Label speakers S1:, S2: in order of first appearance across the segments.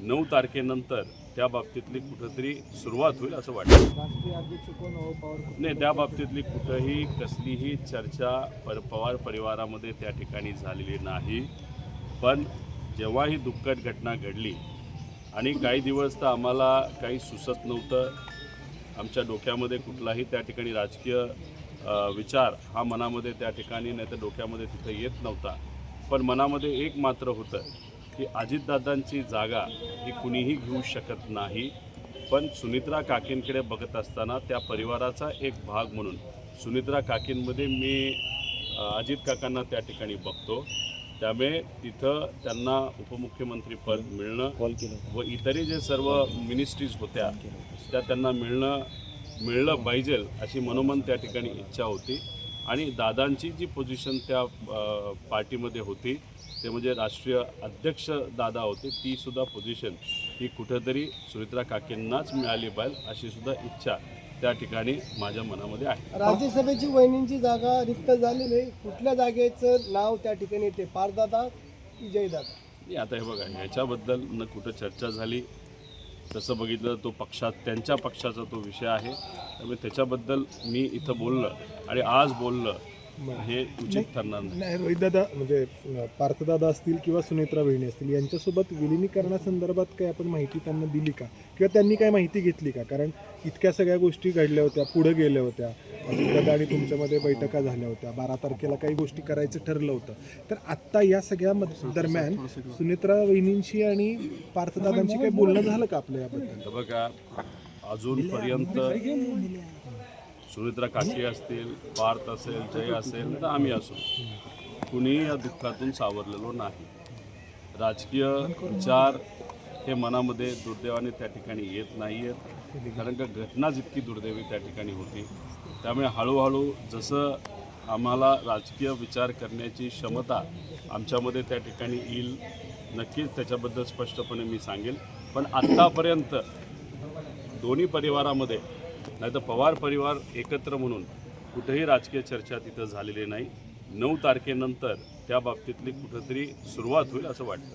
S1: 9 तारखेनंतर त्या बाबतीतली कुठंतरी सुरुवात होईल असं वाटतं.
S2: राष्ट्रीय अध्यक्ष कोण हो पवार
S1: नाही, त्या बाबतीतली कुठंही कसलीही चर्चा पवार परिवारामध्ये त्या ठिकाणी झालेली नाही. पण जेव्हा ही दुःखद घटना घडली आणि काही दिवस तर आम्हाला काही सुचत नव्हतं, आमच्या डोक्यामध्ये कुठलाही त्या ठिकाणी राजकीय विचार हा मनामध्ये त्या ठिकाणी नाही तर डोक्यामध्ये तिथं येत नव्हता. पण मनामध्ये एक मात्र होतं की अजितदादांची जागा ही कुणीही घेऊ शकत नाही. पण सुनित्रा काकींकडे बघत असताना त्या परिवाराचा एक भाग म्हणून सुनित्रा काकींमध्ये मी अजित काकांना त्या ठिकाणी बघतो. त्यामुळे तिथं त्यांना उपमुख्यमंत्री पद मिळणं व इतरही जे सर्व मिनिस्ट्रीज होत्या त्या त्यांना मिळलं पाहिजे अशी मनोमन त्या ठिकाणी इच्छा होती. आणि दादांची जी पोझिशन त्या पार्टीमध्ये होती ते म्हणजे राष्ट्रीय अध्यक्ष दादा होते, ती सुद्धा पोझिशन ही कुठंतरी सुनित्रा काकींनाच मिळाली पाहिजे अशी सुद्धा इच्छा त्या ठिकाणी माझ्या मनामध्ये आहे.
S2: राज्यसभेची वहिनींची जागा रिक्त झालेली आहे, कुठल्या जागेचं नाव त्या ठिकाणी येते, पारदादा की जयदादा?
S1: आता हे बघा, ह्याच्याबद्दल न कुठं चर्चा झाली. तसं बघितलं तो त्यांच्या पक्षाचा तो विषय आहे. त्यामुळे त्याच्याबद्दल मी इथं बोललं आणि आज बोललं हे उचित ठरणार नाही.
S3: रोहितदादा म्हणजे पार्थदादा असतील किंवा सुनेत्रा वहिनी असतील यांच्यासोबत विलिनीकरणासंदर्भात काही आपण माहिती त्यांना दिली का किंवा त्यांनी काय माहिती घेतली का? कारण इतक्या सगळ्या गोष्टी घडल्या होत्या, पुढे गेल्या होत्या, दादा आणि तुमच्यामध्ये बैठका झाल्या होत्या, 12 तारखेला काही गोष्टी करायचं ठरलं होतं. तर आत्ता या सगळ्या दरम्यान सुनेत्रा वहिनींशी आणि पार्थदादांशी काही बोलणं झालं का आपल्या याबद्दल?
S1: बघा, अजूनपर्यंत सुनित्रा काकी असतील, पार्थ असेल, जय असेल तर आम्ही असू, कुणीही या दुःखातून सावरलेलो नाही. राजकीय विचार हे मनामध्ये दुर्दैवाने त्या ठिकाणी येत नाही आहेत, कारण का घटनाच इतकी दुर्दैवी त्या ठिकाणी होती. त्यामुळे हळूहळू जसं आम्हाला राजकीय विचार करण्याची क्षमता आमच्यामध्ये त्या ठिकाणी येईल, नक्कीच त्याच्याबद्दल स्पष्टपणे मी सांगेल. पण आत्तापर्यंत दोन्ही परिवारामध्ये नाही तर पवार परिवार एकत्र म्हणून कुठेही राजकीय चर्चा तिथं झालेली नाही. 9 तारखेनंतर त्या बाबतीतली कुठंतरी सुरुवात होईल असं वाटतं.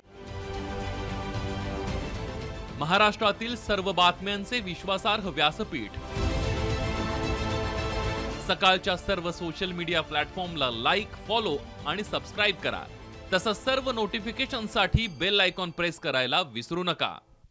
S4: महाराष्ट्रातील सर्व बातम्यांचे विश्वासार्ह व्यासपीठ, सकाळच्या सर्व सोशल मीडिया प्लॅटफॉर्मला लाईक, फॉलो आणि सबस्क्राईब करा. तसंच सर्व नोटिफिकेशनसाठी बेल आयकॉन प्रेस करायला विसरू नका.